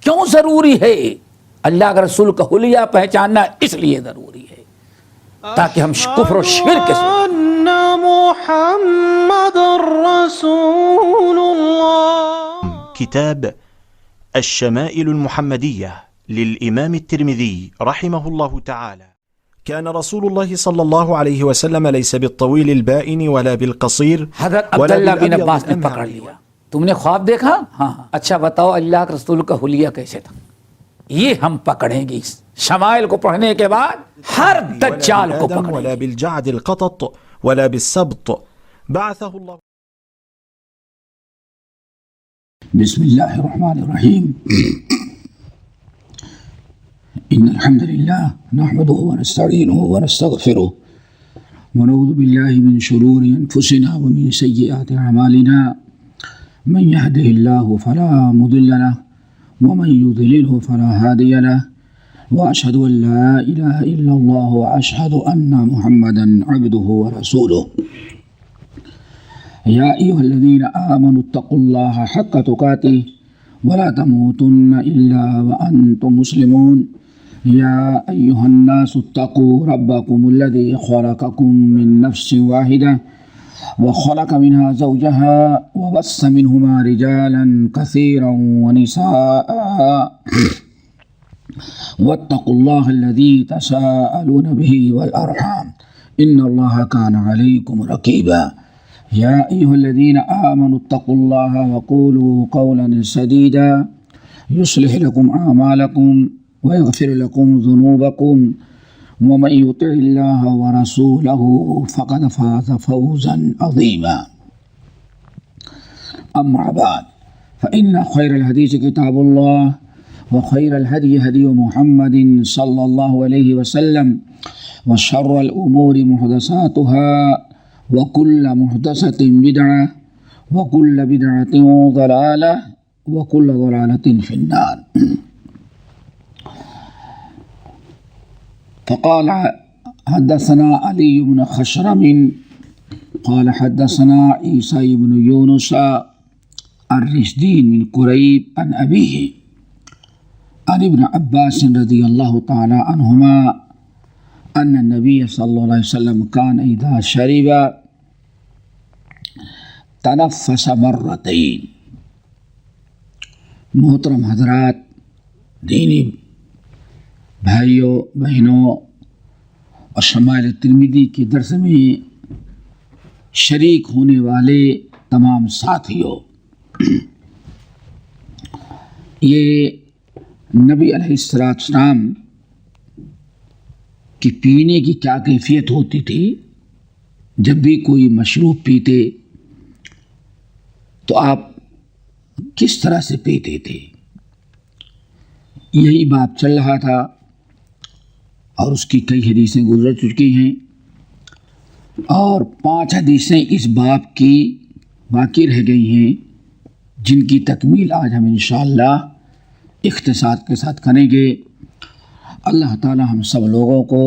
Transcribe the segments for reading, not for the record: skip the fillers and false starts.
کیوں ضروری ہے؟ اللہ کے رسول کا حلیہ پہچاننا اس لیے ضروری ہے تاکہ ہم کفر و شرک سے محمد رسول اللہ. كتاب الشمائل المحمدية للإمام الترمذي رحمه الله تعالى. كان رسول الله صلى الله عليه وسلم ليس بالطويل البائن ولا بالقصير. حضرت عبداللہ بن عباس نے پکڑ لیا. تم نے خواب دیکھا؟ ہاں. اچھا بتاؤ اللہ کے رسول کا حلیہ کیسے تھا؟ یہ ہم پکڑیں گے شمائل کو پڑھنے کے بعد ہر دجال کو پکڑیں ولا گے. بالجعد القطط ولا بالسبط بعثه الله. بسم الله الرحمن الرحيم. إن الحمد لله نحمده ونستعينه ونستغفره ونعوذ بالله من شرور أنفسنا ومن سيئات أعمالنا. من يهده الله فلا مضل له ومن يضلله فلا هادي له وأشهد أن لا إله إلا الله وأشهد أن محمدا عبده ورسوله. يا أيها الذين آمنوا اتقوا الله حق تقاته ولا تموتن إلا وأنتم مسلمون. يا أيها الناس اتقوا ربكم الذي خلقكم من نفس واحدة وخلق منها زوجها وبث منهما رجالا كثيرا ونساء واتقوا الله الذي تساءلون به والأرحام إن الله كان عليكم رقيبا. يا أيها الذين آمنوا اتقوا الله وقولوا قولا سديدا يصلح لكم أعمالكم ويغفر لكم ذنوبكم ومن يطع الله ورسوله فقد فاز فوزا عظيما. أما بعد فإن خير الحديث كتاب الله وخير الهدي هدي محمد صلى الله عليه وسلم وشر الأمور محدثاتها وكل محدثة بدعة وكل بدعة ضلالة وكل ضلالة في النار. فقال حدثنا علي بن خشرم قال حدثنا عيسى بن يونس الرشدين من كريب عن أبيه عن ابن عباس رضي الله تعالى عنهما أن النبي صلى الله عليه وسلم كان إذا شرب تنفس مرتين. محترم حضرات، دینی بھائیوں بہنوں اور شمائل ترمذی کے درس میں شریک ہونے والے تمام ساتھیوں، یہ نبی علیہ السلام کی پینے کی کیا کیفیت ہوتی تھی؟ جب بھی کوئی مشروب پیتے تو آپ کس طرح سے پیتے تھے؟ یہی بات چل رہا تھا اور اس کی کئی حدیثیں گزر چکی ہیں اور 5 حدیثیں اس باب کی باقی رہ گئی ہیں جن کی تکمیل آج ہم انشاءاللہ اختصار کے ساتھ کریں گے. اللہ تعالی ہم سب لوگوں کو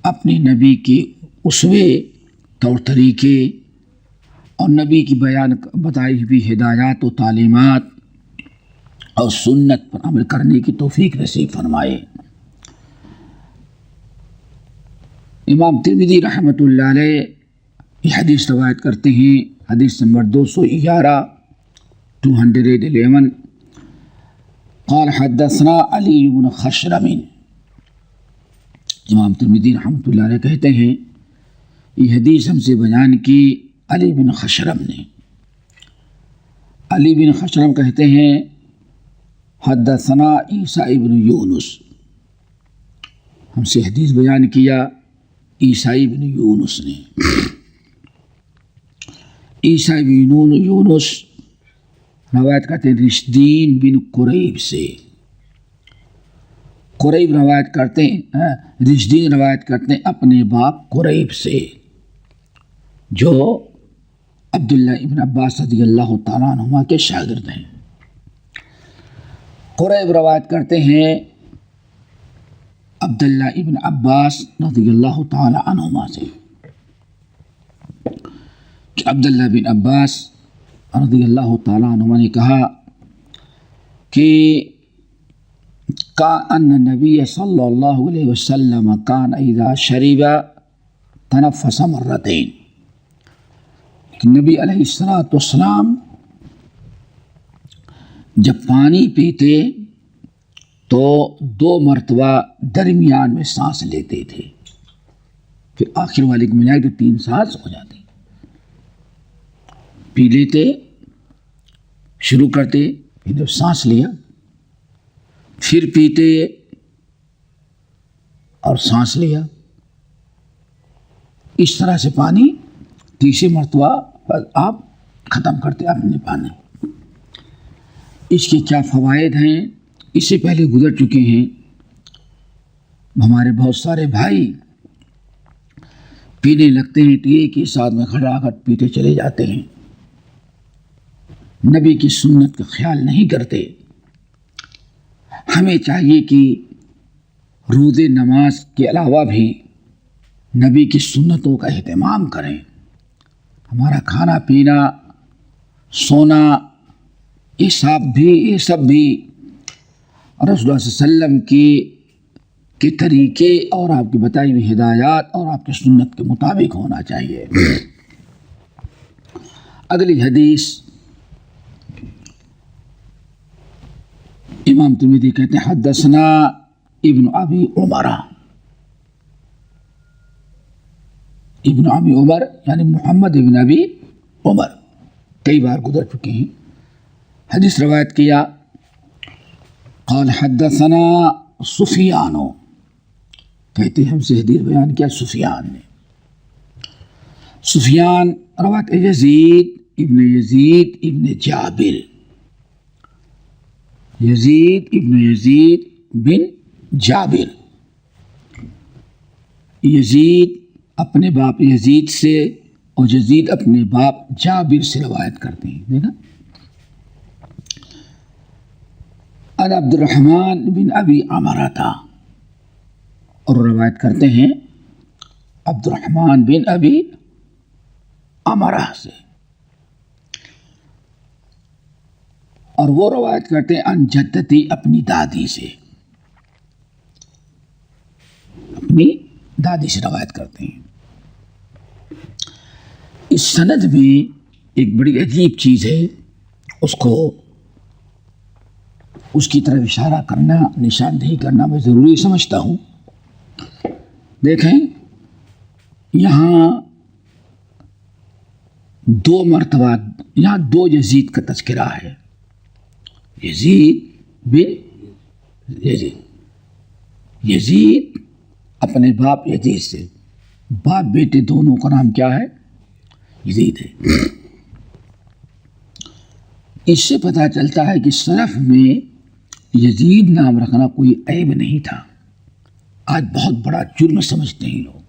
اپنے نبی کے اسوے طور طریقے اور نبی کی بتائی ہوئی ہدایات و تعلیمات اور سنت پر عمل کرنے کی توفیق نصیب فرمائے. امام ترمذی رحمۃ اللہ علیہ یہ حدیث روایت کرتے ہیں، حدیث نمبر 211 211. قال حدثنا علی بن خشرم. امام ترمذی رحمۃ اللہ علیہ کہتے ہیں یہ حدیث ہم سے بیان کی علی بن خشرم نے. علی بن خشرم کہتے ہیں حدثنا عیسیٰ ابن یونس، ہم سے حدیث بیان کیا عیسیٰ ابن یونس نے. عیسیٰ ابن یونس روایت کرتے ہیں رشدین بن قریب سے. قریب روایت کرتے ہیں رشدین روایت کرتے ہیں اپنے باپ قریب سے جو عبداللہ ابن عباس رضی اللہ تعالیٰ عنہما کے شاگرد ہیں. قریب روایت کرتے ہیں عبداللہ ابن عباس رضی اللہ تعالیٰ عنہما سے کہ عبداللہ بن عباس رضی اللہ تعالیٰ عنہما نے کہا کہ ان نبی صلی اللہ علیہ وسلم کان اذا شرب تنفس مرتين، کہ نبی علیہ السلام جب پانی پیتے تو 2 مرتبہ درمیان میں سانس لیتے تھے، پھر آخر والے کو ملائے تو 3 سانس ہو جاتی، پی لیتے، شروع کرتے، پھر جب سانس لیا پھر پیتے اور سانس لیا، اس طرح سے پانی 30 مرتبہ آپ ختم کرتے اپنے پانی۔ اس کے کیا فوائد ہیں اس سے پہلے گزر چکے ہیں۔ ہمارے بہت سارے بھائی پینے لگتے ہیں تو ایک ہی ساتھ میں کھڑا کر پیتے چلے جاتے ہیں، نبی کی سنت کا خیال نہیں کرتے۔ ہمیں چاہیے کہ روزے نماز کے علاوہ بھی نبی کی سنتوں کا اہتمام کریں۔ ہمارا کھانا پینا، سونا، یہ سب بھی رسول اللہ صلی اللہ علیہ وسلم کے طریقے اور آپ کی بتائی ہوئی ہدایات اور آپ کی سنت کے مطابق ہونا چاہیے۔ اگلی حدیث امام ترمذی کہتے ہیں حدثنا ابن ابی عمر یعنی محمد ابن ابی عمر، کئی بار گزر چکے ہیں، حدیث روایت کیا۔ قال حدثنا سفیان، کہتے ہیں ہم سے حدیث بیان کیا سفیان نے۔ سفیان روایت یزید ابن جابر، یزید بن جابر، یزید اپنے باپ یزید سے اور یزید اپنے باپ جابر سے روایت کرتے ہیں، دیکھا۔ ان عبد الرحمن بن ابی عمرہ تھا، اور روایت کرتے ہیں عبد الرحمن بن ابی عمرہ سے، اور وہ روایت کرتے ہیں ان جدتی اپنی دادی سے، اپنی دادی سے روایت کرتے ہیں۔ اس سند میں ایک بڑی عجیب چیز ہے، اس کی طرف اشارہ کرنا، نشاندہی کرنا میں ضروری سمجھتا ہوں۔ دیکھیں یہاں 2 مرتبہ یہاں 2 یزید کا تذکرہ ہے، یزید اپنے باپ یزید سے، باپ بیٹے دونوں کا نام کیا ہے؟ یزید ہے۔ اس سے پتہ چلتا ہے کہ سلف میں یزید نام رکھنا کوئی عیب نہیں تھا، آج بہت بڑا جرم سمجھتے ہیں لوگ،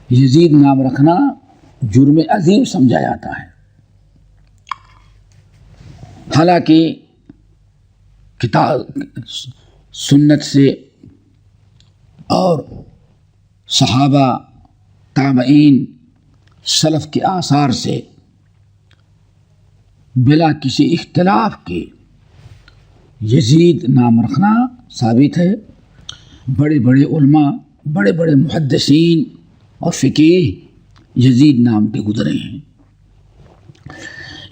یزید نام رکھنا جرم عظیم سمجھا جاتا ہے۔ حالانکہ کتاب سنت سے اور صحابہ، تابعین، سلف کے آثار سے بلا کسی اختلاف کے یزید نام رکھنا ثابت ہے۔ بڑے بڑے علماء، بڑے بڑے محدثین اور فقیہ یزید نام کے گزرے ہیں۔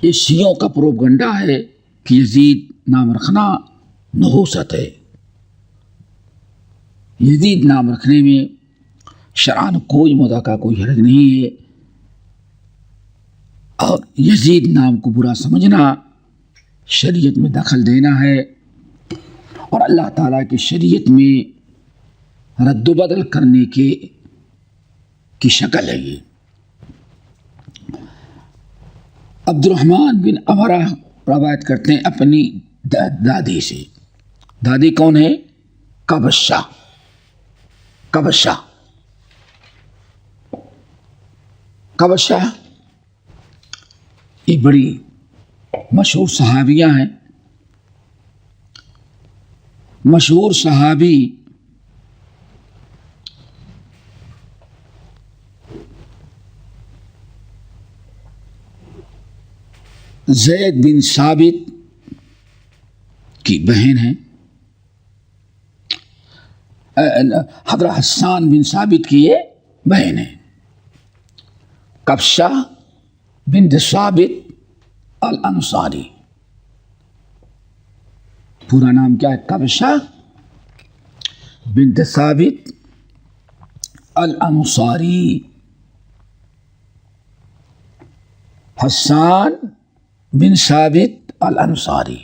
یہ شیعوں کا پروپگنڈا ہے کہ یزید نام رکھنا نحوست ہے۔ یزید نام رکھنے میں شرعاً کوئی مذاکرہ، کوئی حرج نہیں ہے، اور یزید نام کو برا سمجھنا شریعت میں دخل دینا ہے، اور اللہ تعالیٰ کی شریعت میں رد و بدل کرنے کی شکل ہے یہ۔ عبد الرحمن بن عمرہ روایت کرتے ہیں اپنی دادی سے، دادی کون ہے؟ کبشہ یہ بڑی مشہور صحابیہ ہیں۔ مشہور صحابی زید بن ثابت کی بہن ہیں، حضرت حسان بن ثابت کی یہ بہن ہے، کبشہ بنت ثابت الانصاری. پورا نام کیا ہے؟ کبشہ بنت ثابت الانصاری. حسان بن ثابت الانصاری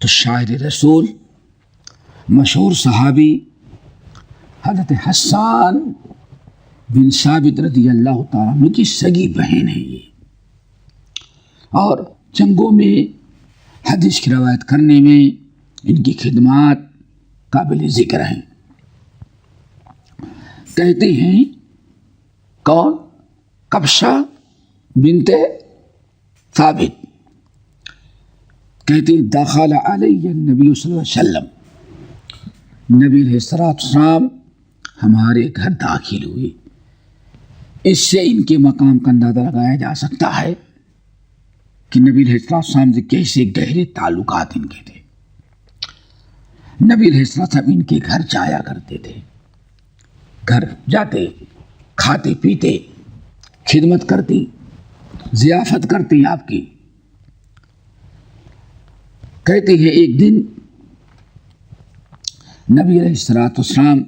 تو شاعر رسول، مشہور صحابی حضرت حسان بن ثابت رضی اللہ تعالیٰ عنہ کی سگی بہن ہے یہ، اور جنگوں میں حدیث کی روایت کرنے میں ان کی خدمات قابل ذکر ہیں. کہتے ہیں کون؟ کبشہ بنت ثابت. کہتے ہیں دخل علیہ النبی صلی اللہ علیہ وسلم، نبی علیہ السلام ہمارے گھر داخل ہوئے. اس سے ان کے مقام کا اندازہ لگایا جا سکتا ہے کہ نبی علیہ السلام سے کیسے گہرے تعلقات ان کے تھے. نبی علیہ السلام ان کے گھر جایا کرتے تھے، گھر جاتے، کھاتے پیتے، خدمت کرتی، ضیافت کرتی آپ کی. کہتے ہیں ایک دن نبی علیہ السلام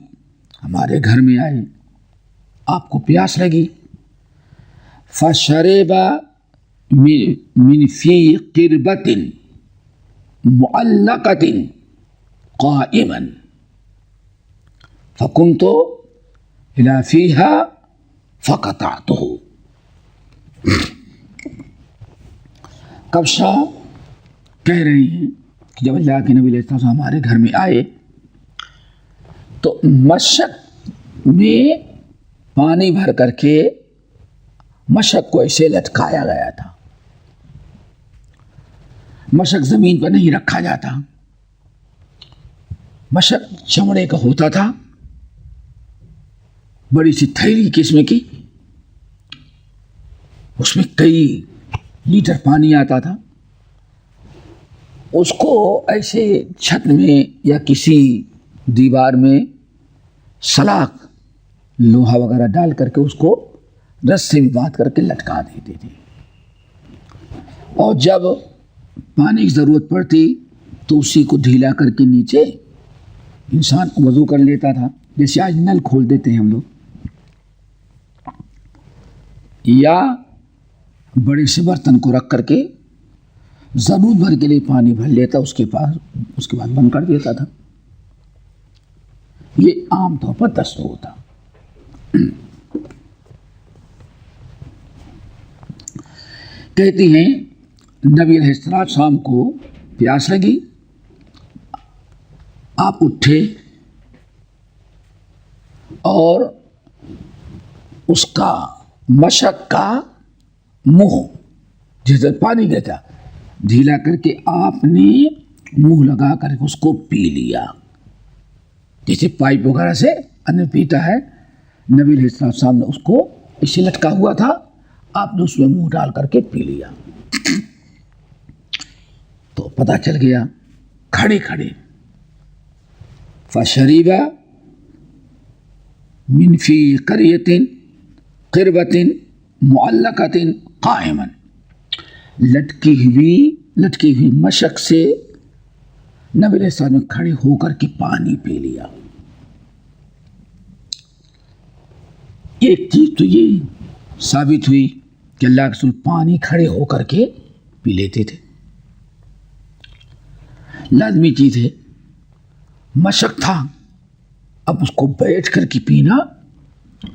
ہمارے گھر میں آئے، آپ کو پیاس لگی. فشرب من فی قربۃ معلقۃ قائما فقمت الی فیہا فقطعتہ. کبشہ کہہ رہی ہیں کہ جب اللہ کے نبی علیہ السلام ہمارے گھر میں آئے تو مشک میں پانی بھر کر کے مشک کو ایسے لٹکایا گیا تھا. مشک زمین پر نہیں رکھا جاتا، مشک چمڑے کا ہوتا تھا، بڑی سی تھیلی قسم کی، اس میں کئی لیٹر پانی آتا تھا. اس کو ایسے چھت میں یا کسی دیوار میں سلاخ لوہا وغیرہ ڈال کر کے اس کو رسی میں باندھ کر کے لٹکا دیتے تھے، اور جب پانی کی ضرورت پڑتی تو اسی کو ڈھیلا کر کے نیچے انسان وضو کر لیتا تھا، جیسے آج نل کھول دیتے ہیں ہم لوگ، یا بڑے سے برتن کو رکھ کر کے ضرورت بھر کے لیے پانی بھر لیتا، اس کے بعد بند کر دیتا تھا. یہ عام طور پر دستور تھا. کہتی ہیں نبی علیہ السلام کو پیاس لگی، آپ اٹھے اور اس کا مشک کا منہ جیسے پانی دیتا ڈھیلا کر کے آپ نے منہ لگا کر اس کو پی لیا، جیسے پائپ وغیرہ سے ان پیتا ہے. نبی علیہ السلام نے اس کو اسے لٹکا ہوا تھا، آپ نے اس میں منہ ڈال کر کے پی لیا. تو پتہ چل گیا کھڑے کھڑے. فشریب من فی قریۃ قربۃ معلقۃ قائما، لٹکی ہوئی مشک سے نبی علیہ السلام نے کھڑے ہو کر کے پانی پی لیا. ایک چیز تو یہ ثابت ہوئی کہ اللہ کے رسول پانی کھڑے ہو کر کے پی لیتے تھے. لازمی چیز ہے، مشک تھا، اب اس کو بیٹھ کر کے پینا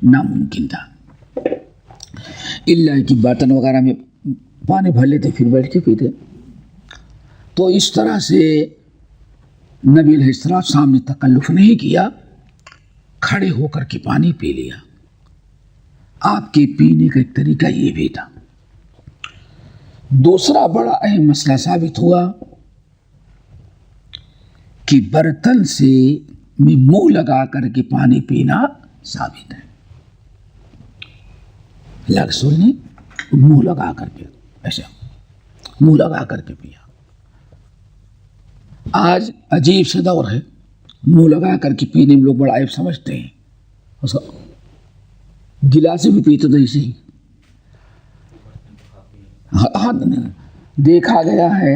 ناممکن تھا. اللہ کی برتن وغیرہ میں پانی بھر لیتے پھر بیٹھ کے پیتے. تو اس طرح سے نبی علیہ السلام نے تکلف نہیں کیا، کھڑے ہو کر کے پانی پی لیا. آپ کے پینے کا ایک طریقہ یہ بھی تھا. دوسرا بڑا اہم مسئلہ ثابت ہوا کہ برتن سے میں منہ لگا کر کے پانی پینا ثابت ہے. اللہ کے رسول نے منہ لگا کر کے ایسا منہ لگا کر کے پیا. آج عجیب سے دور ہے منہ لگا کر کے پینے میں لوگ بڑا عیب سمجھتے ہیں. اس کا گلاس بھی پیتے تو ایسے ہی. ہاں دیکھا گیا ہے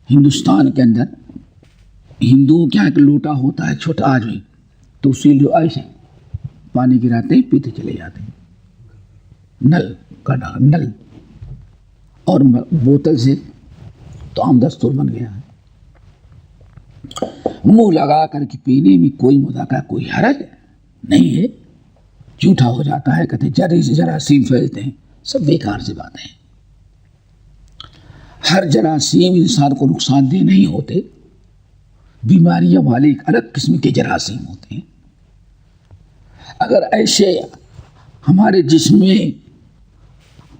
ہندوستان کے اندر ہندوؤں کے یہاں ایک لوٹا ہوتا ہے چھوٹا آج بھی, تو اسی لیے ایسے پانی گراتے ہیں پیتے چلے جاتے ہیں. نل کا نل اور بوتل سے تو عام دستور بن گیا ہے. منہ لگا کر کے پینے میں کوئی مذاکرہ کوئی حرج نہیں ہے. جھوٹا ہو جاتا ہے, کہتے جری سے جراثیم پھیلتے ہیں, سب بیکار سی باتیں ہیں. ہر جراثیم انسان کو نقصان دہ نہیں ہوتے, بیماریاں والے ایک الگ قسم کے جراثیم ہوتے ہیں. اگر ایسے ہمارے جسم میں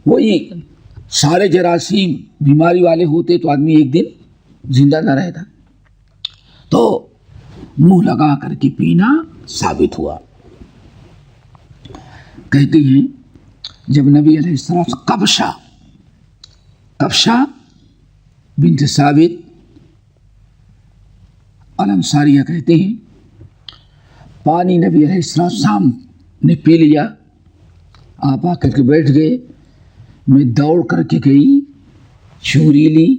وہی سارے جراثیم بیماری والے ہوتے تو آدمی ایک دن زندہ نہ رہتا. تو منہ لگا کر کے پینا ثابت ہوا. کہتے ہیں جب نبی علیہ السلام کبشہ بنت ثابت الانصاریہ کہتے ہیں پانی نبی علیہ السلام نے پی لیا, آپ آ کر کے بیٹھ گئے. میں دوڑ کر کے گئی, چوری لی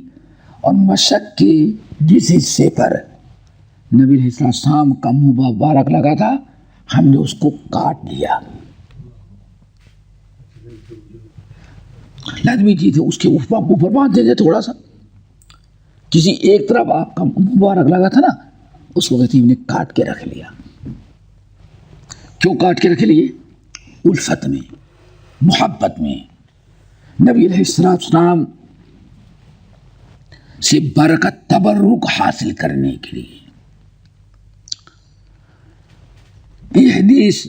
اور مشک کے جس حصے پر نبی علیہ السلام کا منہ مبارک لگا تھا ہم نے اس کو کاٹ لیا. لازمی چیز ہے اس کے اوپر باندھ دیں گے تھوڑا سا, کسی ایک طرف آپ کا مبارک لگا تھا نا اس وقت ہی نے کاٹ کے رکھ لیا. کیوں کاٹ کے رکھ لیے؟ الفت میں, محبت میں, نبی علیہ السلام سے برکت تبرک حاصل کرنے کے لیے. یہ حدیث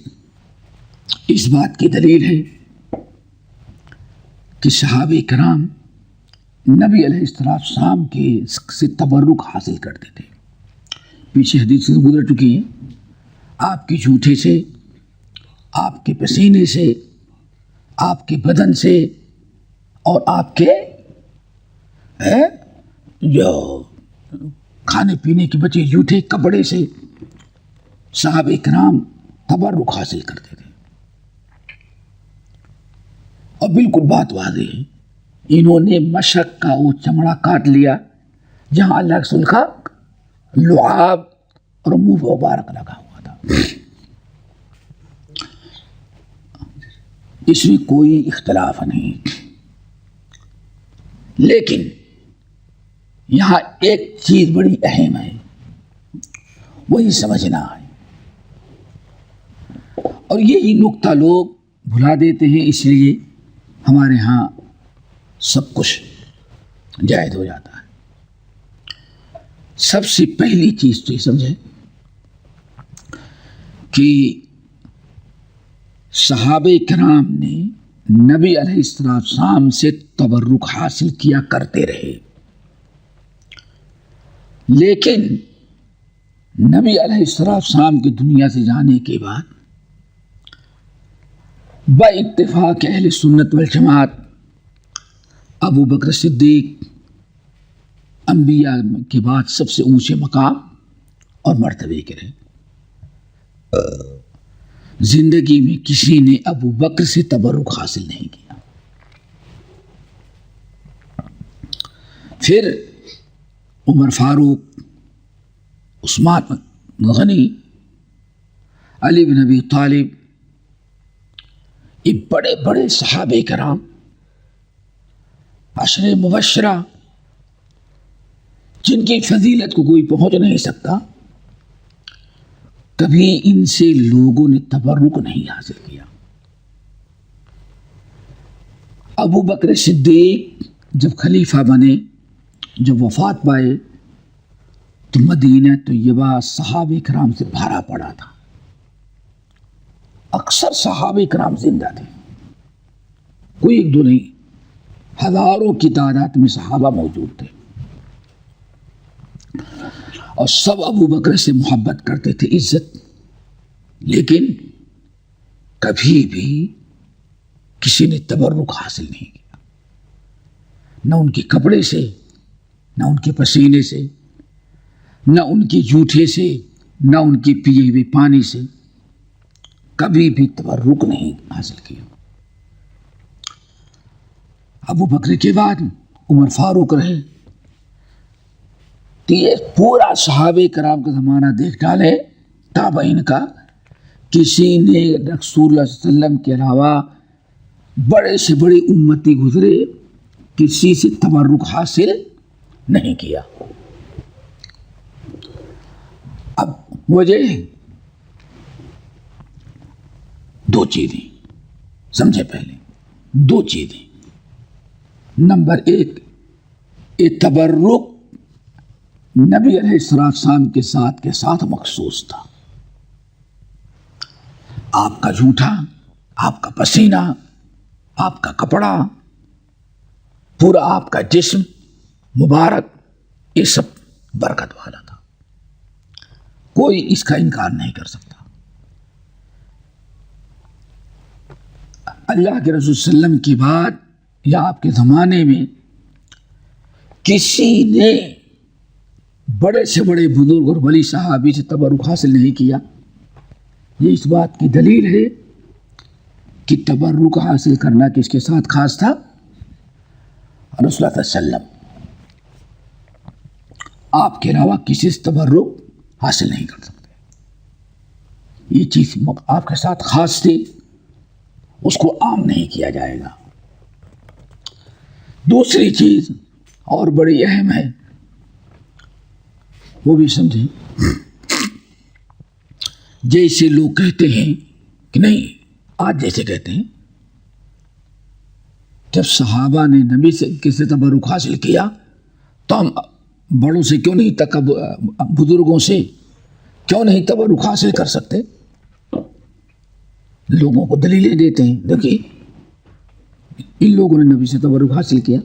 اس بات کی دلیل ہے کہ صحابہ کرام نبی علیہ السلام کے سے تبرک حاصل کرتے تھے. پیچھے حدیث سے گزر چکی ہیں. آپ کے جھوٹے سے, آپ کے پسینے سے, آپ کے بدن سے اور آپ کے جو کھانے پینے کے بچے جھوٹے کپڑے سے صحابہ کرام تبرک حاصل کرتے تھے. اور بالکل بات واضح ہے, انہوں نے مشک کا وہ چمڑا کاٹ لیا جہاں اللہ رسول کا لعاب اور منہ مبارک لگا ہوا تھا. اس میں کوئی اختلاف نہیں, لیکن یہاں ایک چیز بڑی اہم ہے, وہی سمجھنا ہے. اور یہی نقطہ لوگ بھلا دیتے ہیں, اس لیے ہمارے ہاں سب کچھ جائز ہو جاتا ہے. سب سے پہلی چیز تو یہ سمجھے کہ صحابہ کرام نے نبی علیہ السلام سے تبرک حاصل کیا کرتے رہے, لیکن نبی علیہ السلام کی دنیا سے جانے کے بعد با اتفاق اہل سنت والجماعت ابو بکر صدیق انبیاء کے بعد سب سے اونچے مقام اور مرتبے کے رہے. زندگی میں کسی نے ابو بکر سے تبرک حاصل نہیں کیا. پھر عمر فاروق, عثمان غنی, علی بن ابی طالب, یہ بڑے بڑے صحابہ کرام عشر مبشرہ جن کی فضیلت کو کوئی پہنچ نہیں سکتا, کبھی ان سے لوگوں نے تبرک نہیں حاصل کیا. ابو بکر صدیق جب خلیفہ بنے, جب وفات پائے تو مدینہ طیبہ صحابہ کرام سے بھرا پڑا تھا. اکثر صحابہ کرام زندہ تھے, کوئی ایک دو نہیں, ہزاروں کی تعداد میں صحابہ موجود تھے, اور سب ابو بکر سے محبت کرتے تھے, عزت. لیکن کبھی بھی کسی نے تبرک حاصل نہیں کیا, نہ ان کے کپڑے سے, نہ ان کے پسینے سے, نہ ان کے جوٹے سے, نہ ان کی پیے ہوئے پانی سے کبھی بھی تبرک نہیں حاصل کیا۔ ابو بکر کے بعد عمر فاروق رہے، تو یہ پورا صحابہ کرام کا زمانہ دیکھ ڈالے، تابعین کا، کسی نے رسول اللہ صلی اللہ علیہ وسلم کے علاوہ بڑے سے بڑے امتی گزرے، کسی سے تبرک حاصل نہیں کیا۔ اب وجہ دو چیزیں سمجھے، پہلے دو چیزیں۔ نمبر ایک، یہ تبرک نبی علیہ السلام کے ساتھ مخصوص تھا۔ آپ کا جھوٹا، آپ کا پسینہ، آپ کا کپڑا، پورا آپ کا جسم مبارک، یہ سب برکت والا تھا، کوئی اس کا انکار نہیں کر سکتا۔ اللہ کے رسول صلی اللہ علیہ وسلم کی بات یا آپ کے زمانے میں کسی نے بڑے سے بڑے بزرگ اور ولی صحابی سے تبرک حاصل نہیں کیا۔ یہ اس بات کی دلیل ہے کہ تبرک حاصل کرنا کس کے ساتھ خاص تھا؟ رسول اللہ صلی اللہ علیہ وسلم۔ آپ کے علاوہ کسی سے تبرک حاصل نہیں کر سکتے، یہ چیز آپ کے ساتھ خاص تھی، اس کو عام نہیں کیا جائے گا۔ دوسری چیز اور بڑی اہم ہے، وہ بھی سمجھیں۔ جیسے لوگ کہتے ہیں کہ نہیں، آج جیسے کہتے ہیں جب صحابہ نے نبی سے کسی تبرک حاصل کیا تو ہم بڑوں سے کیوں نہیں، بزرگوں سے کیوں نہیں تبرک حاصل کر سکتے؟ لوگوں کو دلیلیں دیتے ہیں، دیکھیے ان لوگوں نے نبی سے تبرک حاصل کیا،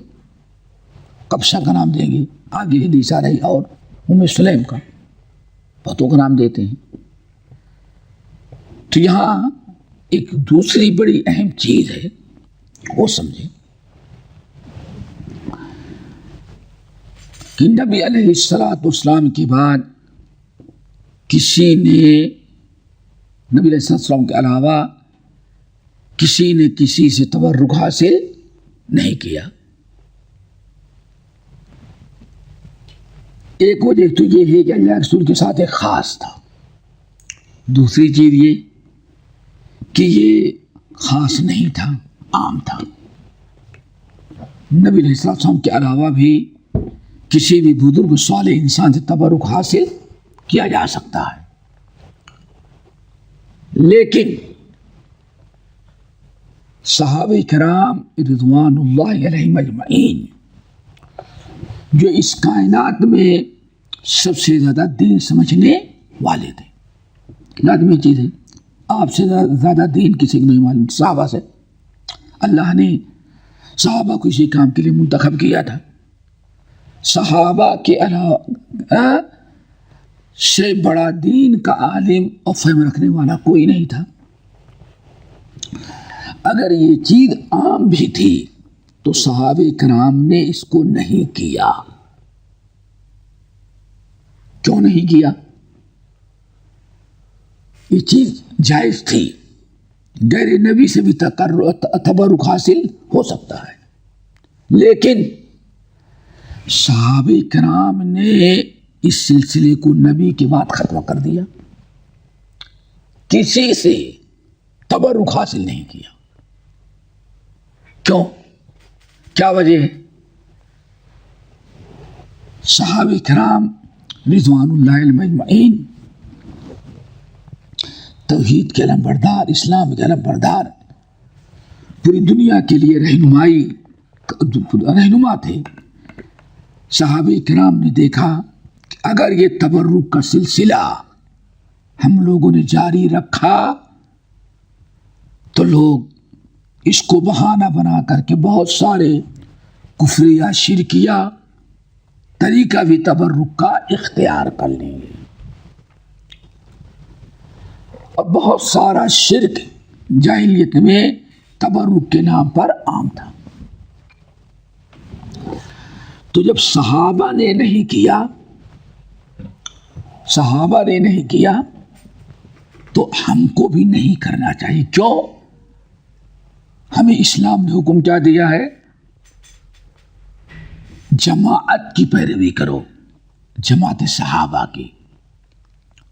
قبشہ کا نام دیں گے، آگے حدیث آ رہی، اور ام سلیم کا، پتوں کا نام دیتے ہیں۔ تو یہاں ایک دوسری بڑی اہم چیز ہے، وہ سمجھیں کہ نبی علیہ السلام کے بعد کسی نے، نبی علیہ السلام کے علاوہ کسی نے کسی سے تبرک حاصل نہیں کیا۔ ایک وجہ تو یہ ہے کہ اللہ رسول کے ساتھ ایک خاص تھا، دوسری چیز یہ کہ یہ خاص نہیں تھا، عام تھا۔ نبی علیہ السلام کے علاوہ بھی کسی بھی بزرگ صالح انسان سے تبرک حاصل کیا جا سکتا ہے، لیکن صحابہ کرام رضوان اللہ علیہم اجمعین جو اس کائنات میں سب سے زیادہ دین سمجھنے والے تھے، لازمی چیز ہے، آپ سے زیادہ دین کسی کو نہیں معلوم، صحابہ سے۔ اللہ نے صحابہ کو اسی کام کے لیے منتخب کیا تھا۔ صحابہ کے علاوہ سے بڑا دین کا عالم اور فہم رکھنے والا کوئی نہیں تھا۔ اگر یہ چیز عام بھی تھی تو صحابہ کرام نے اس کو نہیں کیا۔ کیوں نہیں کیا؟ یہ چیز جائز تھی، غیر نبی سے بھی تبرک حاصل ہو سکتا ہے، لیکن صحابہ کرام نے اس سلسلے کو نبی کے بعد ختم کر دیا، کسی سے تبرک حاصل نہیں کیا۔ کیوں؟ کیا وجہ ہے؟ صحابہ کرام رضوان اللہ علیہم اجمعین توحید کے علمبردار، اسلام کے علمبردار، پوری دنیا کے لیے رہنما تھے۔ صحابہ کرام نے دیکھا کہ اگر یہ تبرک کا سلسلہ ہم لوگوں نے جاری رکھا تو لوگ اس کو بہانہ بنا کر کے بہت سارے کفریہ شرکیہ طریقہ بھی تبرک کا اختیار کر لیں گے، اور بہت سارا شرک جاہلیت میں تبرک کے نام پر عام تھا۔ تو جب صحابہ نے نہیں کیا، صحابہ نے نہیں کیا تو ہم کو بھی نہیں کرنا چاہیے. کیوں؟ ہمیں اسلام نے حکم کیا دیا ہے؟ جماعت کی پیروی کرو، جماعت صحابہ کی،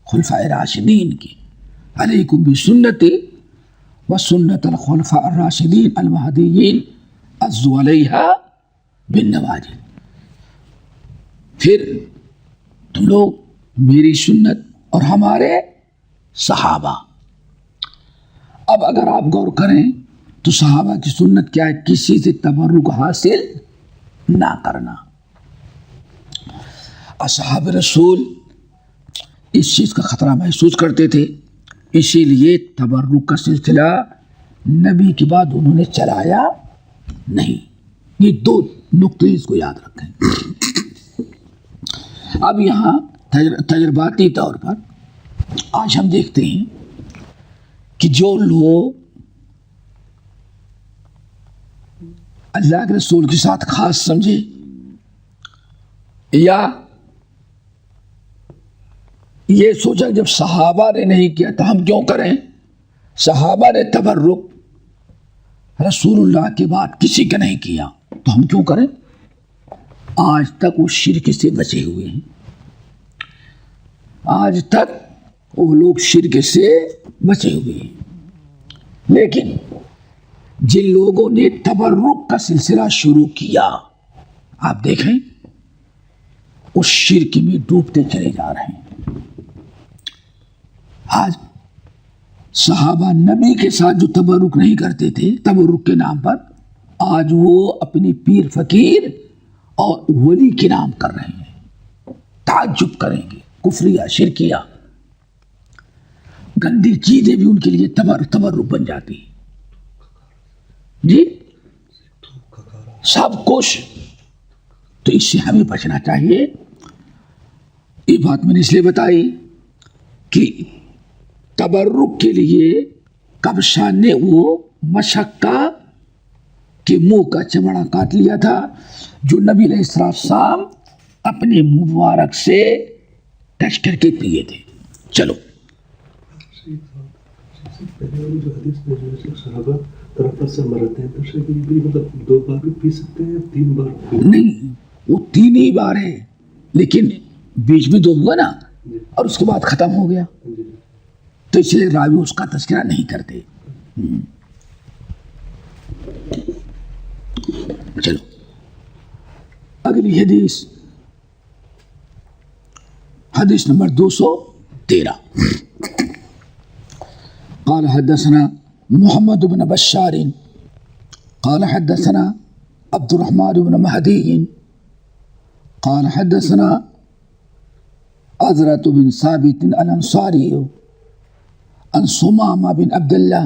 خلفائے راشدین کی. علیکم بسنتی و سنت الخلفاء الراشدین المہدیین عضوا علیہا بالنواجذ. پھر تم لوگ میری سنت اور ہمارے صحابہ. اب اگر آپ غور کریں تو صحابہ کی سنت کیا ہے؟ کسی سے تبرک حاصل نہ کرنا. اصحاب رسول اس چیز کا خطرہ محسوس کرتے تھے، اسی لیے تبرک کا سلسلہ نبی کے بعد انہوں نے چلایا نہیں. یہ دو نقطے اس کو یاد رکھیں. اب یہاں تجرباتی طور پر آج ہم دیکھتے ہیں کہ جو لوگ اللہ کے رسول کے ساتھ خاص سمجھے یا یہ سوچا جب صحابہ نے نہیں کیا تو ہم کیوں کریں، صحابہ نے تبرک رسول اللہ کے بعد کسی کا نہیں کیا تو ہم کیوں کریں. آج تک وہ شرک سے بچے ہوئے ہیں، آج تک وہ لوگ شرک سے بچے ہوئے ہیں. لیکن جن لوگوں نے تبرک کا سلسلہ شروع کیا آپ دیکھیں اس شرک میں ڈوبتے چلے جا رہے ہیں. آج صحابہ نبی کے ساتھ جو تبرک نہیں کرتے تھے تبرک کے نام پر، آج وہ اپنی پیر فقیر اور ولی کے نام کر رہے ہیں. تعجب کریں گے، کفریہ شرکیہ گندی چیزیں بھی ان کے لیے تبرک بن جاتی ہیں. جی سب کچھ. تو اس سے ہمیں بچنا چاہیے. یہ بات میں نے اس لیے بتائی کہ تبرک کے لیے کبشا نے وہ مشقہ کے منہ کا چمڑا کاٹ لیا تھا جو نبی علیہ السلام اپنے مبارک سے ٹچ کر کے پیے تھے. چلو پہلے والی جو حدیث میں جو ہے صحابہ طرف سے مرتے ہیں تو شاید یہ بھی مطلب 2 بار بھی پی سکتے ہیں یا 3 بار؟ نہیں، وہ 3 ہی بار ہے لیکن بیچ میں 2 ہوا نا اور اس کے بعد ختم ہو گیا تو اس لیے راوی اس کا تذکرہ نہیں کرتے. چلو اگلی حدیث، حدیث نمبر 213. قال حدثنا محمد بن بشار قال حدثنا عبد الرحمن بن مهدي قال حدثنا عزرة بن ثابت الأنصاري عن ثمامة بن عبد الله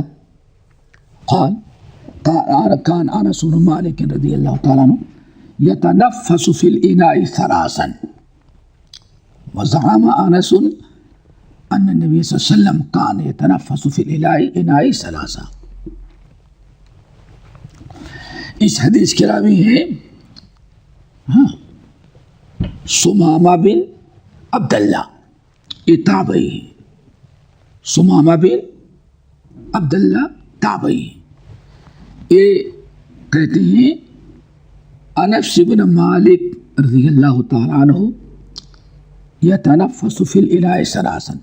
قال كان أنس بن مالك رضي الله تعالى عنه يتنفس في الإناء 3. وزعم أنس أن النبي صلى الله عليه وسلم كان يتنفس في الإناء 3. اس حدیث کے راوی ہیں ثمامہ بن عبداللہ، یہ تابعی ہے. ثمامہ بن عبداللہ تابعی ہے. یہ کہتے ہیں انس بن مالک رضی اللہ تعالیٰ عنہ یتنفس فی الاناء 3.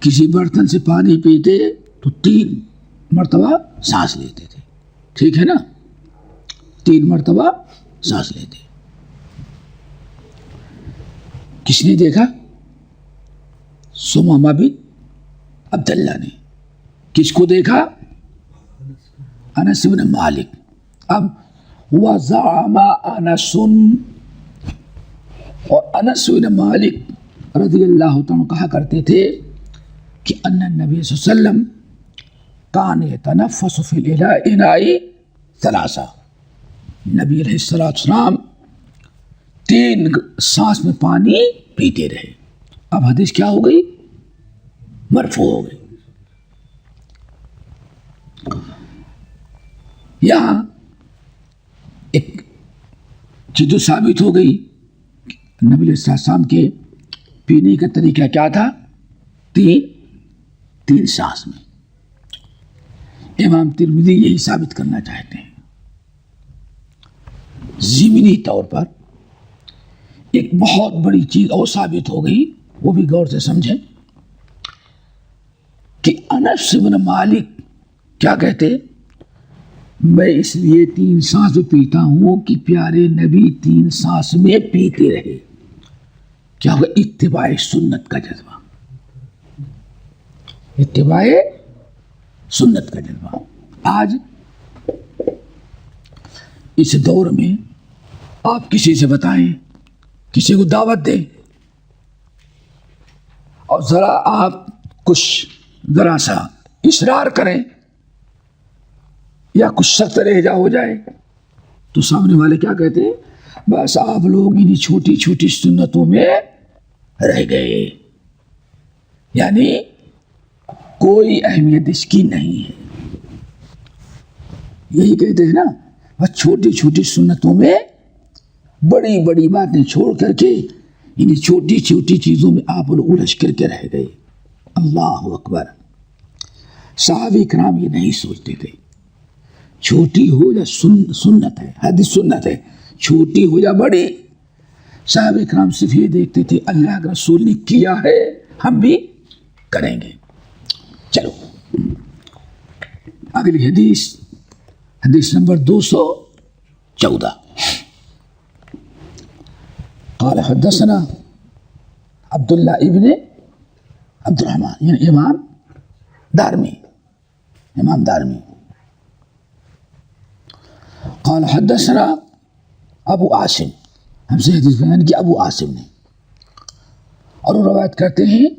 کسی برتن سے پانی پیتے تو 3 مرتبہ سانس لیتے تھے. ٹھیک ہے نا، 3 مرتبہ سانس لیتے. کس نے دیکھا؟ ثمامہ بن عبداللہ نے. کس کو دیکھا؟ انس بن مالک. اب وزعم انس، اور انس بن مالک رضی اللہ تعالیٰ کہا کرتے تھے کہ ان النبی صلی اللہ علیہ وسلم کان یتنفس فی الاناء 3. نبی علیہ السلام 3 سانس میں پانی پیتے رہے. اب حدیث کیا ہو گئی؟ مرفوع ہو گئی. یہاں ایک چیز ثابت ہو گئی نبی علیہ السلام کے پینے کا طریقہ کیا تھا؟ تین سانس میں. امام ترمذی یہی ثابت کرنا چاہتے ہیں. ضمنی طور پر ایک بہت بڑی چیز اور ثابت ہو گئی، وہ بھی غور سے سمجھیں کہ انس بن مالک کیا کہتے؟ میں اس لیے 3 سانس پیتا ہوں کہ پیارے نبی 3 سانس میں پیتے رہے. کیا ہوگا؟ اتباع سنت کا جذبہ، اتباع سنت کا جذبہ. آج اس دور میں آپ کسی سے بتائیں، کسی کو دعوت دیں اور ذرا آپ کچھ ذرا سا اصرار کریں یا کچھ سخت لہجہ ہو جائے تو سامنے والے کیا کہتے ہیں؟ بس آپ لوگ انہیں چھوٹی چھوٹی سنتوں میں رہ گئے، یعنی کوئی اہمیت اس کی نہیں ہے. یہی کہتے ہیں نا، بس چھوٹی چھوٹی سنتوں میں بڑی بڑی باتیں چھوڑ کر کے انہیں چھوٹی چھوٹی چیزوں میں آپ لوگ الجھ کر کے رہ گئے. اللہ اکبر. صحابہ کرام یہ نہیں سوچتے تھے چھوٹی ہو یا سنت ہے، حدیث سنت ہے، چھوٹی ہو یا بڑی. صحابہ کرام صرف یہ دیکھتے تھے اللہ کے رسول نے کیا ہے ہم بھی کریں گے. چلو اگلی حدیث نمبر 214. قال حدثنا عبداللہ ابن عبد الرحمن، یعنی امام دارمی. قال حدثنا ابو عاصم، ہم سے حدیث بیان کی ابو عاصم نے، اور وہ روایت کرتے ہیں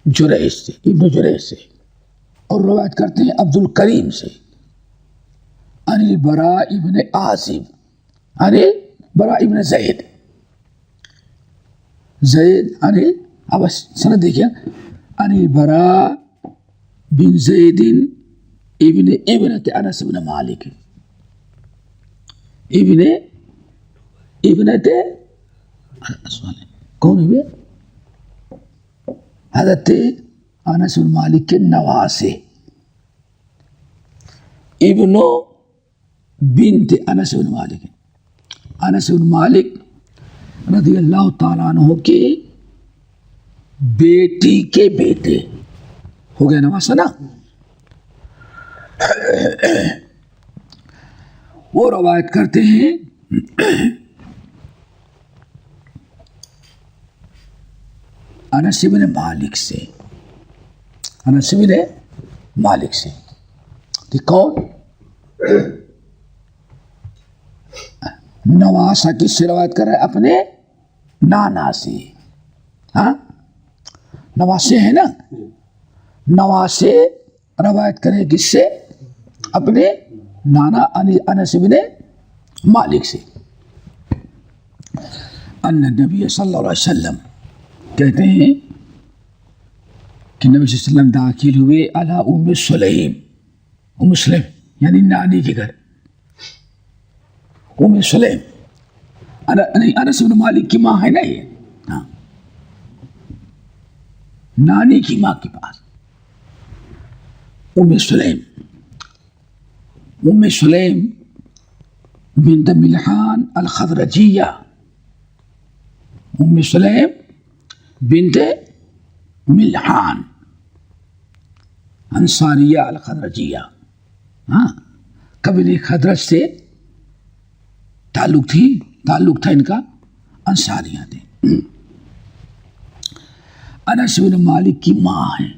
جریج سے، ابن جریج سے، اور روایت کرتے ہیں عبد الکریم سے، عن البراء ابن عازب، عن البراء ابن زید اب سند دیکھیں، عن البراء بن زید ابنت انس بن مالک، ابنت کون ہے؟ حضرت انس بن مالک کے نواسے، ابن بنت انس بن مالک. انس بن مالک رضی اللہ تعالیٰ عنہ کے بیٹی کے بیٹے ہو گئے نواسہ نا. وہ روایت کرتے ہیں انس بن مالک سے، انس بن مالک سے. کون؟ نواسہ کس سے روایت کر رہا ہے؟ اپنے نانا سے. ہاں نواسے ہیں نا، نواسے روایت کرے کس سے؟ اپنے نانا انس بن مالک سے. ان نبی صلی اللہ علیہ وسلم کہتے ہیں کہ نبی صلی اللہ علیہ وسلم داخل ہوئے علی ام سلیم، ام سلیم یعنی نانی کے گھر. ام سلیم انس بن مالک کی ماں ہے نا یہ، ہاں نانی کی ماں کے پاس. ام سلیم بنت ملحان الخزرجیہ، ام سلیم بنت ملحان انصاریہ الخزرجیہ. ہاں قبیلہ خزرج سے تعلق تھا ان کا، انصاریہ تھے. انس بن مالک کی ماں ہیں،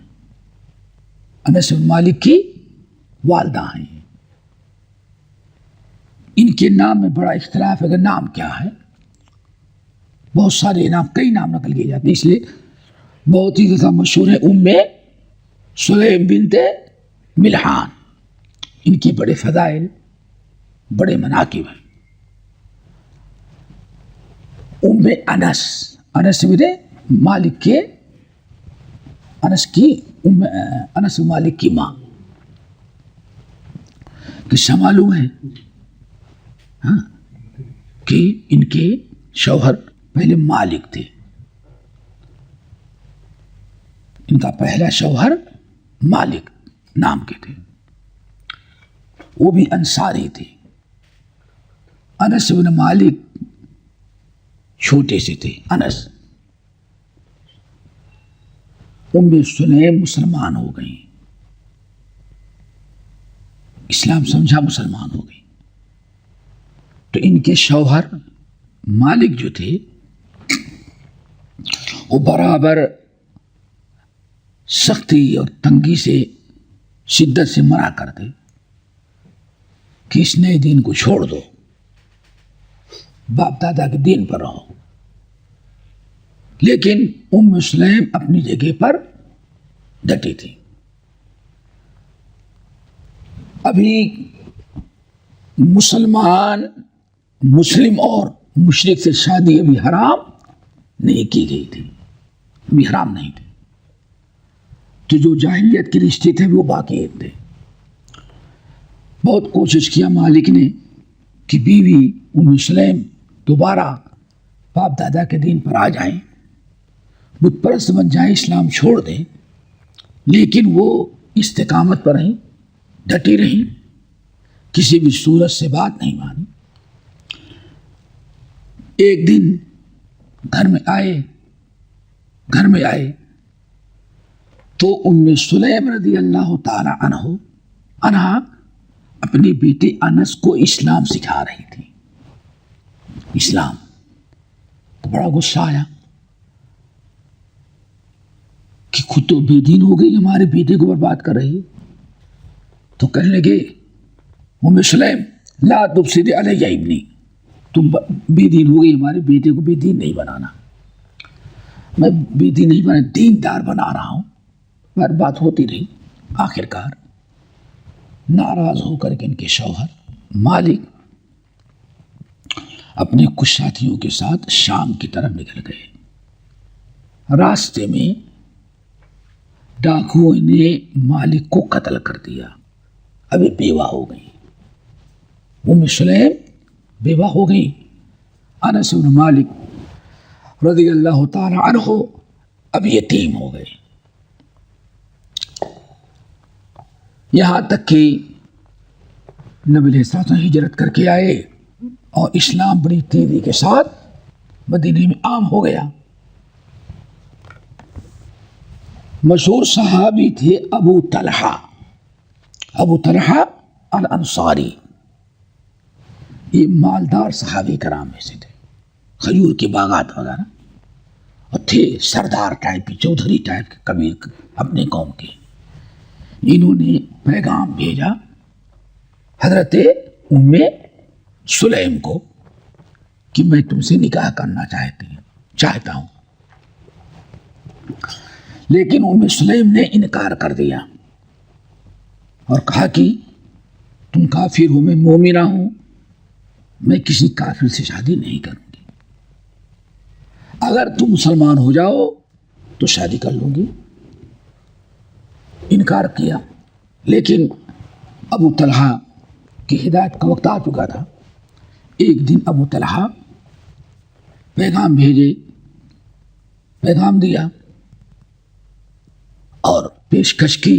انس بن مالک کی والدہ ہیں. ان کے نام میں بڑا اختلاف ہے کہ نام کیا ہے. بہت سارے نام، کئی نام نقل کیے جاتے ہیں، اس لیے بہت ہی زیادہ مشہور ہے ام سلیم بنت ملحان. ان کی بڑے فضائل، بڑے مناقب ہیں. ام انس بن مالک کے، انس مالک کی ماں. قصہ معلوم ہے ہاں کہ ان کے شوہر پہلے مالک تھے، ان کا پہلا شوہر مالک نام کے تھے، وہ بھی انصاری تھے۔ انس بن مالک چھوٹے سے تھے انس۔ ام سلیم مسلمان ہو گئی، اسلام سمجھا، مسلمان ہو گئی۔ تو ان کے شوہر مالک جو تھے وہ برابر سختی اور تنگی سے، شدت سے منع کرتے کہ اس نئے دین کو چھوڑ دو، باپ دادا کے دین پر رہو۔ لیکن ام سلیم اپنی جگہ پر ڈٹی تھی۔ ابھی مسلم اور مشرک سے شادی ابھی حرام نہیں کی گئی تھی، ابھی حرام نہیں تھی، تو جو جاہلیت کے رشتے تھے وہ باقی تھے۔ بہت کوشش کیا مالک نے کہ بیوی ام سلیم دوبارہ باپ دادا کے دین پر آ جائیں، بت پرست بن جائیں، اسلام چھوڑ دیں، لیکن وہ استقامت پر رہیں، ڈٹی رہیں، کسی بھی صورت سے بات نہیں مانی۔ ایک دن گھر میں آئے تو ام سلیم رضی اللہ تعالی عنہ اپنی بیٹے انس کو اسلام سکھا رہی تھی۔ اسلام تو بڑا غصہ آیا کہ خود تو بے دین ہو گئی، ہمارے بیٹے کو برباد کر رہی ہے۔ تو کہنے لگے ام سلیم لا تفسد علی ابنی، تم بے دین ہو گئی، ہمارے بیٹے کو بے دین نہیں بنانا۔ میں بے دین نہیں بنا، دیندار بنا رہا ہوں۔ پر بات ہوتی رہی، آخرکار ناراض ہو کر کے ان کے شوہر مالک اپنے کچھ ساتھیوں کے ساتھ شام کی طرف نکل گئے۔ راستے میں ڈاکوؤں نے مالک کو قتل کر دیا۔ ابھی بیوہ ہو گئی، ام سلیم بیوہ ہو گئی، انس بن مالک رضی اللہ تعالی عنہ اب یتیم ہو گئے۔ یہاں تک کہ نبی علیہ السلام ہجرت کر کے آئے اور اسلام بڑی تیزی کے ساتھ مدینے میں عام ہو گیا۔ مشہور صحابی تھے ابو طلحہ الانصاری، یہ مالدار صحابی کرام میں سے تھے، کھجور کے باغات وغیرہ، اور تھے سردار ٹائپ کے، چودھری ٹائپ کے قبیل اپنے قوم کے۔ انہوں نے پیغام بھیجا حضرت ام سلیم کو کہ میں تم سے نکاح کرنا چاہتا ہوں، لیکن ام سلیم نے انکار کر دیا اور کہا کہ تم کافر ہو، میں مومنہ ہوں، میں کسی کافر سے شادی نہیں کروں گی، اگر تم مسلمان ہو جاؤ تو شادی کر لوں گی۔ انکار کیا، لیکن ابو طلحہ کی ہدایت کا وقت آ چکا تھا۔ ایک دن ابو طلحہ پیغام دیا اور پیشکش کی،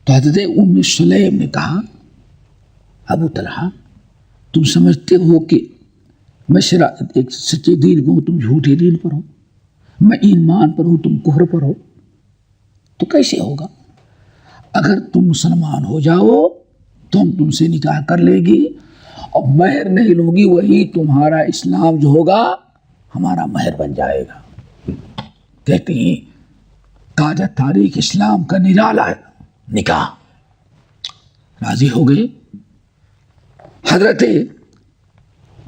تو حضرت ام سلیم نے کہا ابو طلحہ تم سمجھتے ہو کہ میں ایک سچے دین پر ہوں، تم جھوٹے دین پر ہو، میں ایمان پر ہوں، تم کفر پر ہو، تو کیسے ہوگا؟ اگر تم مسلمان ہو جاؤ تو ہم تم سے نکاح کر لے گی اور مہر نہیں لوگی، وہی تمہارا اسلام جو ہوگا ہمارا مہر بن جائے گا۔ کہتے ہیں تازہ تاریخ اسلام کا نرالا نکاح۔ راضی ہو گئے۔ حضرت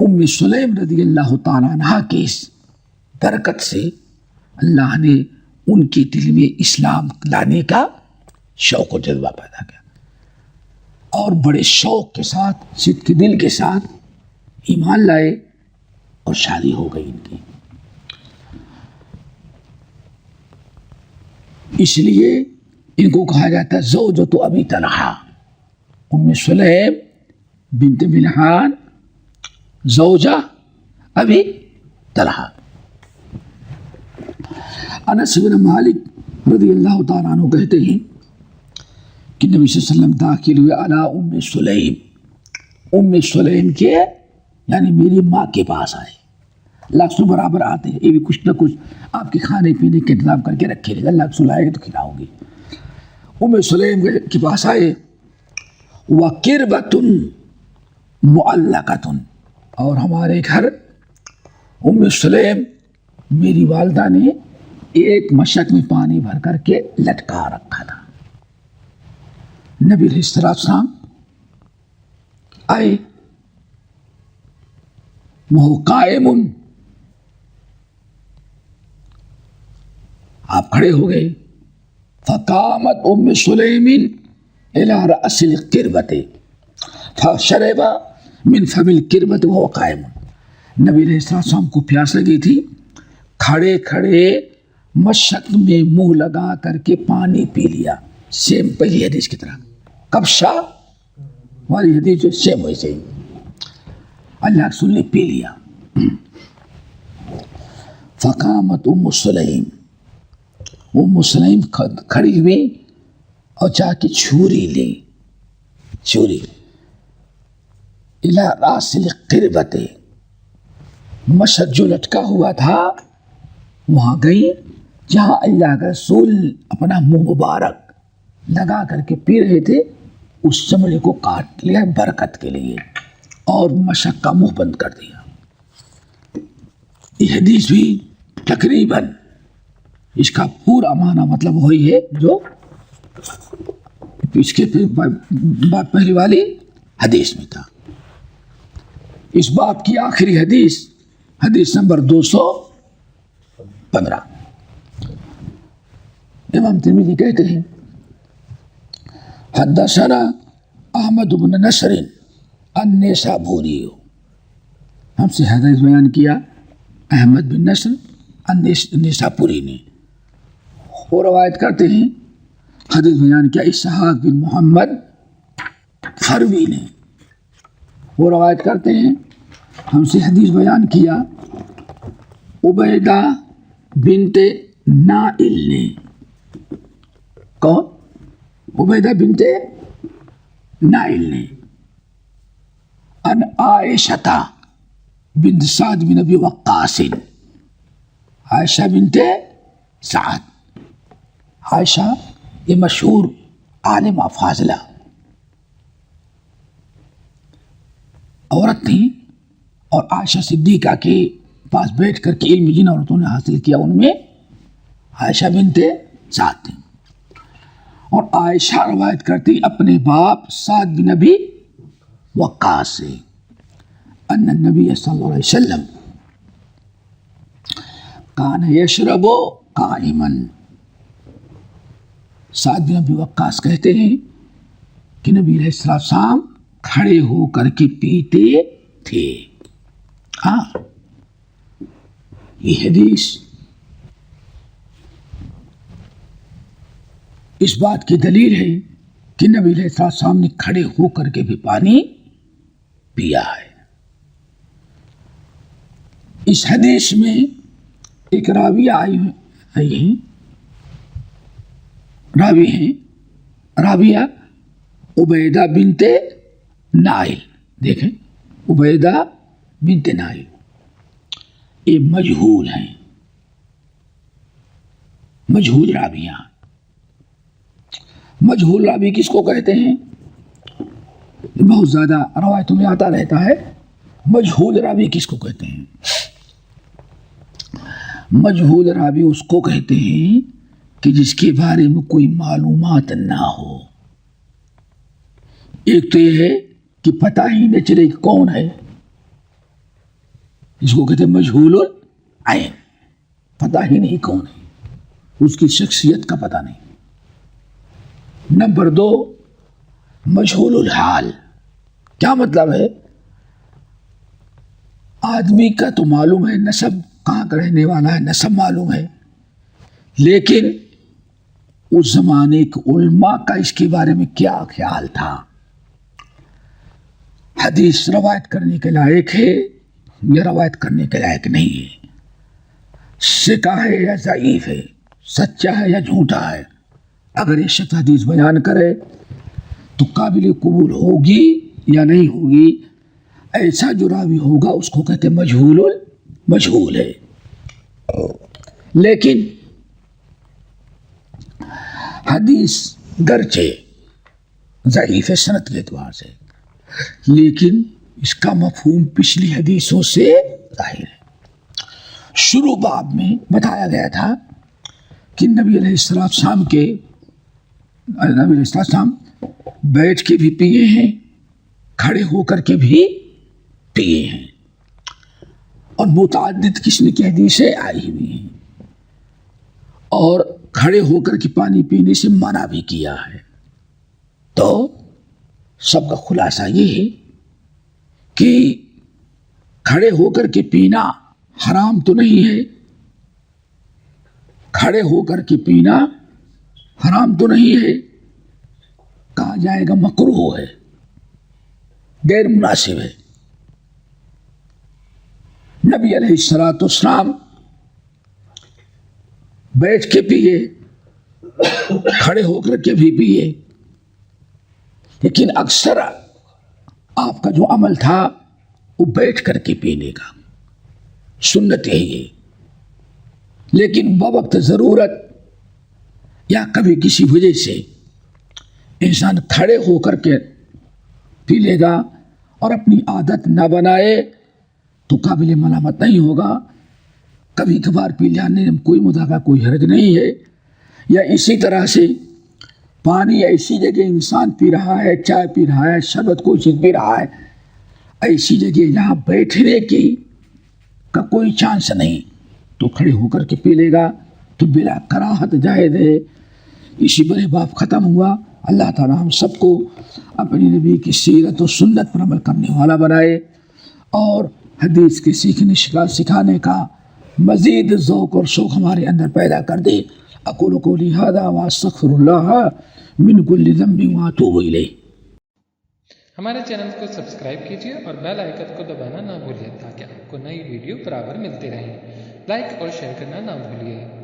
ام سلیم رضی اللہ تعالیٰ عنہ کی اس برکت سے اللہ نے ان کے دل میں اسلام لانے کا شوق و جذبہ پیدا کیا، اور بڑے شوق کے ساتھ، صدق کے دل کے ساتھ ایمان لائے اور شادی ہو گئی ان کی۔ اس لیے ان کو کہا جاتا ہے زوجۃ ابی طلحہ، ام سلیم بنت ملحان زوجہ ابی طلحہ۔ انس بن مالک رضی اللہ تعالیٰ عنہ کہتے ہیں کہ نبی صلی اللہ علیہ وسلم داخل ہوئے علی ام سلیم، ام سلیم کے یعنی میری ماں کے پاس آئے. اللہ سے برابر آتے ہیں، یہ بھی کچھ نہ کچھ آپ کے کھانے پینے کے انتظام کر کے رکھے رہے، اللہ رسول آئے گا تو کھلاؤ گی. ام سلیم کے پاس آئے، وَقِرْبَةٌ مُعَلَّقَةٌ، اور ہمارے گھر ام سلیم میری والدہ نے ایک مشک میں پانی بھر کر کے لٹکا رکھا تھا. نبی علیہ السلام آئے، وہ قائم، آپ کھڑے ہو گئے. فقامت ام سلیم الى رأس القربة فشرب من فم القربة وهو قائم. نبی علیہ السلام کو پیاس لگی تھی، کھڑے کھڑے مشک میں منہ لگا کر کے پانی پی لیا. سیم پہلی حدیث کی طرح، کبشا والی حدیث جو سیم ویسے ہی اللہ رسول نے پی لیا. فقامت ام سلیم، ام سلیم کھڑی ہوئی اور جا کے چھری لی، چھری الى راس القربۃ، مشک جو لٹکا ہوا تھا وہاں گئی جہاں اللہ کا رسول اپنا منہ مبارک لگا کر کے پی رہے تھے، اس چمڑے کو کاٹ لیا برکت کے لیے اور مشک کا منہ بند کر دیا. یہ حدیث بھی تقریباً اس کا پورا معنی مطلب وہی ہے جو اس کے پہلی والی حدیث میں تھا. اس باب کی آخری حدیث، حدیث نمبر 215. امام ترمذی کہتے ہیں حدثنا احمد بن نصر النسابوری، ہم سے حدیث بیان کیا احمد بن نصر النسابوری نے. وہ روایت کرتے ہیں حدیث بیان کیا اسحاق بن محمد حربی نے. وہ روایت کرتے ہیں ہم سے حدیث بیان کیا عبیدہ بنت نائل نے. کون؟ عبیدہ بنت نائل نے. ان عائشہ بنت سعد بن ابی وقاص، عائشہ بنت سعد، عائشہ یہ مشہور عالمہ فاضلہ عورت تھیں، اور عائشہ صدیقہ کے پاس بیٹھ کر کے علم جن عورتوں نے حاصل کیا ان میں عائشہ بنت سعد تھیں. اور عائشہ روایت کرتی اپنے باپ سعد بن ابی وقاص سے ان النبی صلی اللہ علیہ وسلم کان یشرب قائما. سعد بن ابی وقاص کہتے ہیں کہ نبی علیہ السلام کھڑے ہو کر کے پیتے تھے. ہاں یہ حدیث اس بات کی دلیل ہے کہ نبی علیہ السلام نے کھڑے ہو کر کے بھی پانی پیا ہے. اس حدیث میں ایک راوی آئی ہیں، راوی ہیں راویہ عبیدہ بنت نائل. دیکھیں عبیدہ بنت نائل یہ مجہول ہیں، مجہول راویہ. مجہول راوی کس کو کہتے ہیں؟ بہت زیادہ روایتوں میں آتا رہتا ہے. مجہول راوی کس کو کہتے ہیں؟ مجہول راوی اس کو کہتے ہیں کہ جس کے بارے میں کوئی معلومات نہ ہو. ایک تو یہ ہے کہ پتہ ہی نہ چلے کہ کون ہے، اس کو کہتے ہیں مجہول العین، پتہ ہی نہیں کون ہے، اس کی شخصیت کا پتہ نہیں. نمبر 2 مجہول الحال. کیا مطلب ہے؟ آدمی کا تو معلوم ہے نسب کہاں کا رہنے والا ہے، نسب معلوم ہے، لیکن اس زمانے کے علماء کا اس کے بارے میں کیا خیال تھا، حدیث روایت کرنے کے لائق ہے یا روایت کرنے کے لائق نہیں ہے، ثقہ ہے یا ضعیف ہے، سچا ہے یا جھوٹا ہے. اگر یہ شخص حدیث بیان کرے تو قابل قبول ہوگی یا نہیں ہوگی. ایسا جو راوی ہوگا اس کو کہتے مجہول ہے. لیکن حدیث گرچہ ضعیف ہے سند کے اعتبار سے، لیکن اس کا مفہوم پچھلی حدیثوں سے ظاہر ہے. شروع باب میں بتایا گیا تھا کہ نبی علیہ السلام بیٹھ کے بھی پیے ہیں، کھڑے ہو کر کے بھی پیے ہیں، اور متعدد قسم کی حدیثیں آئی ہوئی ہیں، اور کھڑے ہو کر کے پانی پینے سے منع بھی کیا ہے. تو سب کا خلاصہ یہ ہے کہ کھڑے ہو کر کے پینا حرام تو نہیں ہے، کھڑے ہو کر کے پینا حرام تو نہیں ہے، کہا جائے گا مکروہ ہے، غیر مناسب ہے. نبی علیہ السلام بیٹھ کے پیے، کھڑے ہو کر کے بھی پیے، لیکن اکثر آپ کا جو عمل تھا وہ بیٹھ کر کے پینے کا، سنت یہی ہے. لیکن بوقت ضرورت یا کبھی کسی وجہ سے انسان کھڑے ہو کر کے پی لے گا اور اپنی عادت نہ بنائے تو قابل ملامت نہیں ہوگا. کبھی کبھار پی جانے میں کوئی مداخلہ، کوئی حرج نہیں ہے. یا اسی طرح سے پانی ایسی جگہ انسان پی رہا ہے، چائے پی رہا ہے، شربت کوئی چیز پی رہا ہے، ایسی جگہ جہاں بیٹھنے کی کا کوئی چانس نہیں تو کھڑے ہو کر کے پی لے گا تو بلا کراہت جائز ہے. اسی بڑے باب ختم ہوا. اللہ تعالیٰ ہم سب کو اپنی نبی کی سیرت و سنت پر عمل کرنے والا بنائے اور حدیث کے سیکھنے سکھانے کا مزید ذوق اور شوق ہمارے اندر پیدا کر دے. اقول قولی ھذا واستغفر اللہ من کل ذنب واتوب الیہ. ہمارے چینل کو سبسکرائب کیجیے اور بیل آئکن کو دبانا نہ بھولیں تاکہ آپ کو نئی ویڈیو برابر ملتی رہیں. لائک اور شیئر کرنا نہ بھولیے.